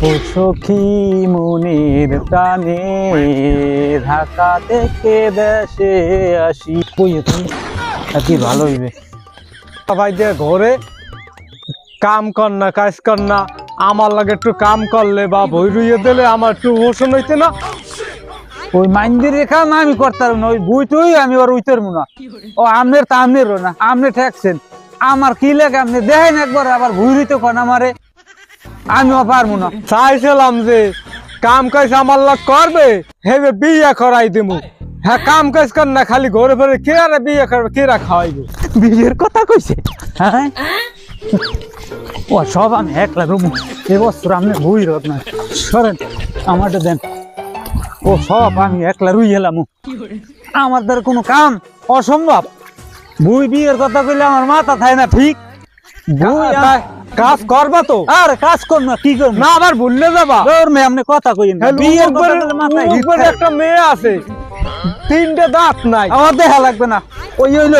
ও সখী মনের প্রাণে ঢাকা থেকে দেশে আসি কইয়ে তুমি কি ভালো হইবে ভাই যে ঘরে কাম কর না কাজ কর না আমার লাগে একটু কাম করলে বা বই রুইয়ে দিলে আমার একটু ওষুধ হইতে না। ওই মাইন্দির রেখা না আমি করতাম না ওই বুইটুই আমি ওর উইতের মুনা ও আমনের তা আমনেরও না আমনে ঠেকছেন আমার কি লাগে আপনি দেখেন একবার আবার ভুই রুইতে কোন আমারে আমিও পারবো না। চাইছিলাম যে কাম কাজ আমার লাগ করবে হেবে বিয়ে করাই দিমু। হ্যাঁ কাম কাজ কর না খালি ঘরে ঘরে কে আর বিয়ে করবে কেরা খাওয়াইবে। বিয়ের কথা কইছে হ্যাঁ ও সব আমি একলা রুমু এবছর আপনি ভুই রোগ না সরেন আমারটা দেন ও সব আমি একলা রুই এলাম আমার দ্বারা কোনো কাম অসম্ভব ভুই বিয়ের কথা কইলে আমার মাথা থাকে না ঠিক ভুই কাজ করবা তো আর কাজ কর না কি করব না আবার ভুললে যাবা। তোর মেয়ে আপনি কথা কইেন না বিয়ের কথা কইলে মাথায় হিট উপরে একটা মেয়ে আছে 3টে দাঁত নাই আমার দেখা লাগবে না ওই হইলে